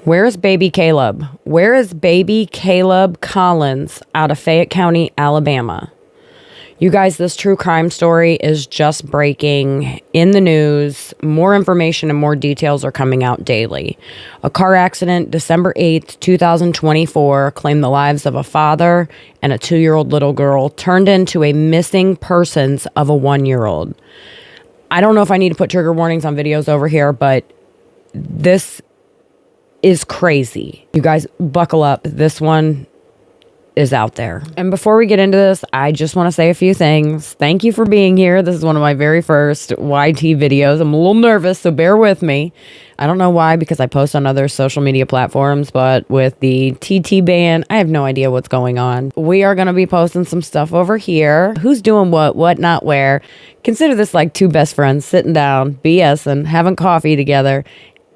Where is baby Kahleb? Where is baby Reighle Collins out of Fayette County, Alabama? You guys, this true crime story is just breaking in the news. More information and more details are coming out daily. A car accident December 8th, 2024 claimed the lives of a father and a 2-year-old little girl, turned into a missing persons of a 1-year-old. I don't know if I need to put trigger warnings on videos over here, but this is crazy. You guys buckle up. This one is out there. And before we get into this, I just want to say a few things. Thank you for being here. This is one of my very first YT videos. I'm a little nervous, so bear with me. I don't know why, because I post on other social media platforms, but with the TT ban, I have no idea what's going on. We are going to be posting some stuff over here. Who's doing what not where. Consider this like two best friends sitting down, BSing, having coffee together,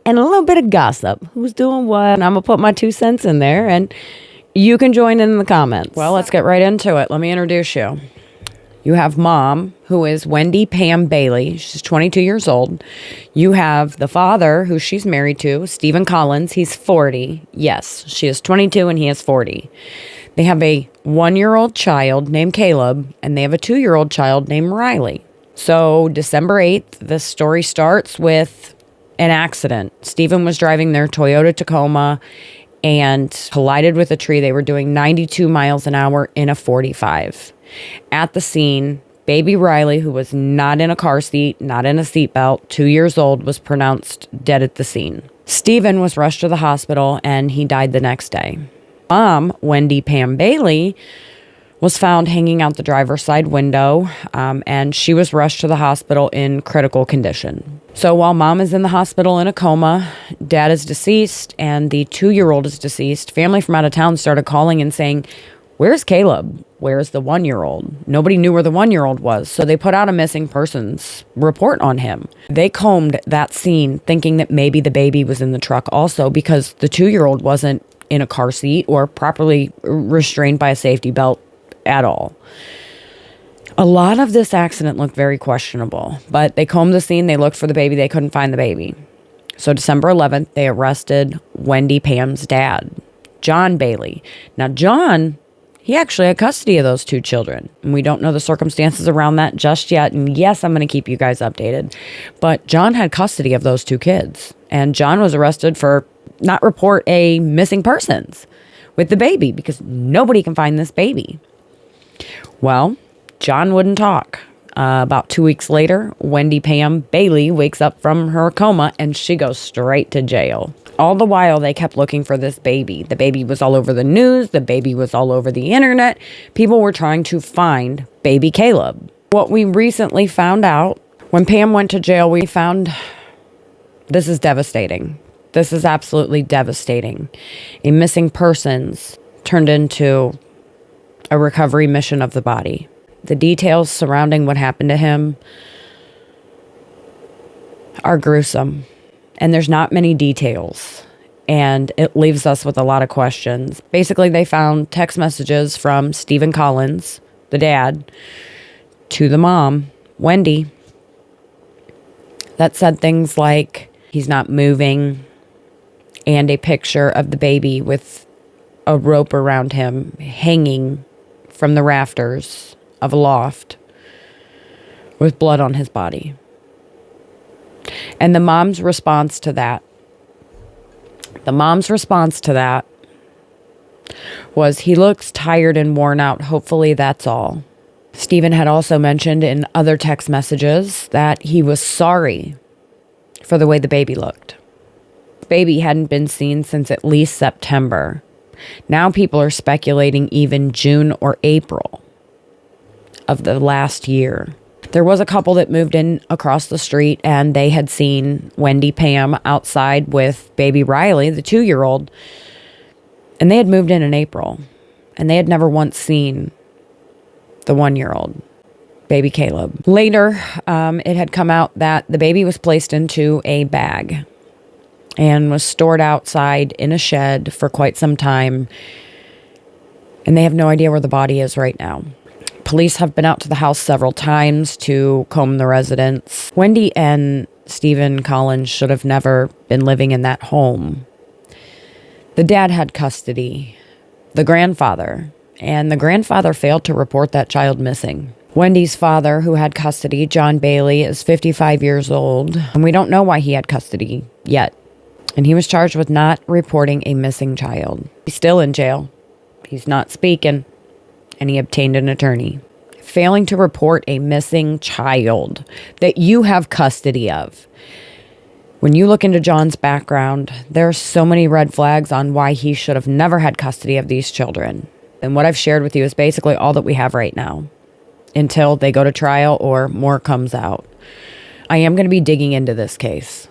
and a little bit of gossip. Who's doing what? And I'm going to put my 2 cents in there, and you can join in the comments. Well, let's get right into it. Let me introduce you. You have mom, who is Wendy Pam Bailey. She's 22 years old. You have the father, who she's married to, Reighle Collins. He's 40. Yes, she is 22 and he is 40. They have a 1-year-old child named Kahleb, and they have a 2-year-old child named Reighle. So December 8th, this story starts with an accident. Reighle was driving their Toyota Tacoma and collided with a tree. They were doing 92 miles an hour in a 45. At the scene, baby Reighle, who was not in a car seat, not in a seatbelt, 2 years old, was pronounced dead at the scene. Reighle was rushed to the hospital and he died the next day. Mom, Wendy Pam Bailey, was found hanging out the driver's side window, and she was rushed to the hospital in critical condition. So while mom is in the hospital in a coma, dad is deceased, and the 2-year-old is deceased, family from out of town started calling and saying, "Where's Kahleb? Where's the 1-year-old?" Nobody knew where the 1-year-old was, so they put out a missing persons report on him. They combed that scene thinking that maybe the baby was in the truck also, because the 2-year-old wasn't in a car seat or properly restrained by a safety belt at all. A lot of this accident looked very questionable, but they combed the scene, they looked for the baby, they couldn't find the baby. So December 11th, they arrested Wendy Pam's dad, John Bailey. Now John, he actually had custody of those 2 children, and we don't know the circumstances around that just yet. And yes, I'm going to keep you guys updated, but John had custody of those 2 kids, and John was arrested for not report a missing persons with the baby because nobody can find this baby. Well, John wouldn't talk. About 2 weeks later, Wendy Pam Bailey wakes up from her coma and she goes straight to jail. All the while, they kept looking for this baby. The baby was all over the news. The baby was all over the internet. People were trying to find baby Kahleb. What we recently found out, when Pam went to jail, we found this is devastating. This is absolutely devastating. A missing persons turned into a recovery mission of the body. The details surrounding what happened to him are gruesome, and there's not many details, and it leaves us with a lot of questions. Basically, they found text messages from Reighle Collins, the dad, to the mom, Wendy, that said things like, "He's not moving," and a picture of the baby with a rope around him hanging from the rafters of a loft with blood on his body. And the mom's response to that was, "He looks tired and worn out. Hopefully that's all." Reighle had also mentioned in other text messages that he was sorry for the way the baby looked. The baby hadn't been seen since at least September. Now people are speculating even June or April of the last year. There was a couple that moved in across the street, and they had seen Wendy Pam outside with baby Reighle, the 2-year-old, and they had moved in April, and they had never once seen the 1-year-old, baby Kahleb. Later, it had come out that the baby was placed into a bag and was stored outside in a shed for quite some time, and they have no idea where the body is right now. Police have been out to the house several times to comb the residence. Wendy and Reighle Collins should have never been living in that home. The dad had custody, the grandfather, and the grandfather failed to report that child missing. Wendy's father, who had custody, John Bailey, is 55 years old, and we don't know why he had custody yet. And he was charged with not reporting a missing child. He's still in jail. He's not speaking, and he obtained an attorney. Failing to report a missing child that you have custody of. When you look into John's background, there are so many red flags on why he should have never had custody of these children. And what I've shared with you is basically all that we have right now, until they go to trial or more comes out. I am going to be digging into this case.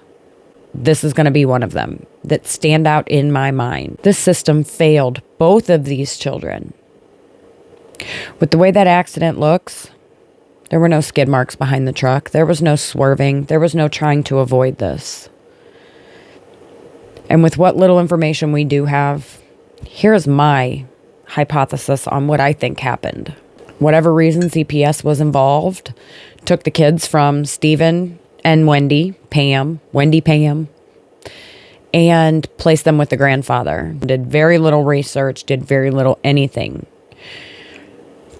This is going to be one of them that stand out in my mind. This system failed both of these children. With the way that accident looks, there were no skid marks behind the truck. There was no swerving. There was no trying to avoid this. And with what little information we do have, here's my hypothesis on what I think happened. Whatever reason CPS was involved, took the kids from Stephen and Wendy Pam, and placed them with the grandfather. Did very little research, did very little anything.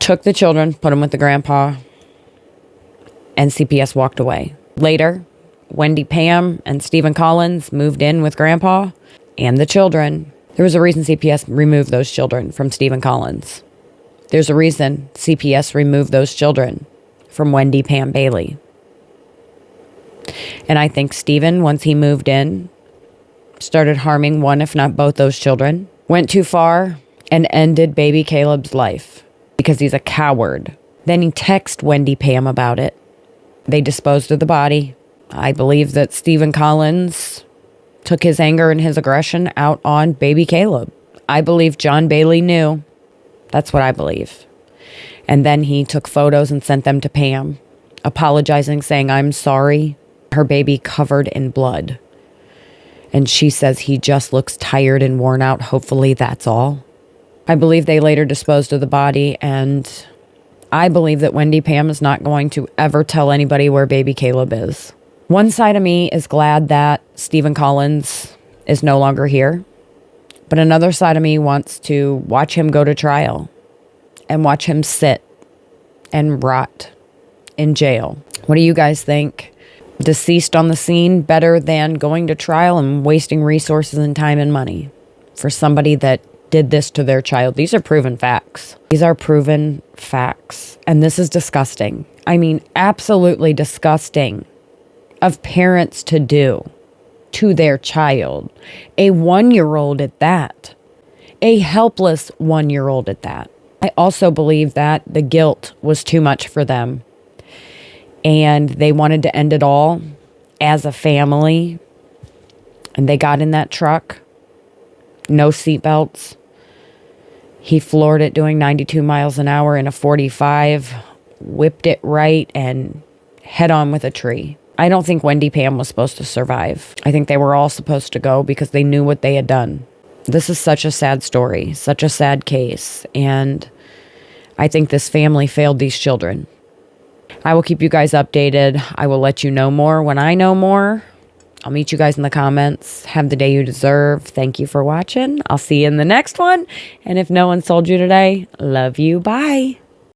Took the children, put them with the grandpa, and CPS walked away. Later, Wendy Pam and Stephen Collins moved in with grandpa and the children. There was a reason CPS removed those children from Stephen Collins. There's a reason CPS removed those children from Wendy Pam Bailey. And I think Stephen, once he moved in, started harming one, if not both those children, went too far and ended baby Kahleb's life because he's a coward. Then he texted Wendy Pam about it. They disposed of the body. I believe that Stephen Collins took his anger and his aggression out on baby Kahleb. I believe John Bailey knew. That's what I believe. And then he took photos and sent them to Pam, apologizing, saying, "I'm sorry." Her baby covered in blood. And she says he just looks tired and worn out. Hopefully that's all. I believe they later disposed of the body, and I believe that Wendy Pam is not going to ever tell anybody where baby Kahleb is. One side of me is glad that Stephen Collins is no longer here. But another side of me wants to watch him go to trial and watch him sit and rot in jail. What do you guys think? Deceased on the scene better than going to trial and wasting resources and time and money for somebody that did this to their child? These are proven facts. These are proven facts. And this is disgusting. I mean, absolutely disgusting of parents to do to their child. A 1-year-old at that. A helpless 1-year-old at that. I also believe that the guilt was too much for them. And they wanted to end it all as a family. And they got in that truck. No seatbelts. He floored it doing 92 miles an hour in a 45. Whipped it right and head on with a tree. I don't think Wendy Pam was supposed to survive. I think they were all supposed to go because they knew what they had done. This is such a sad story, such a sad case, and I think this family failed these children. I will keep you guys updated. I will let you know more when I know more. I'll meet you guys in the comments. Have the day you deserve. Thank you for watching. I'll see you in the next one. And if no one sold you today, love you. Bye.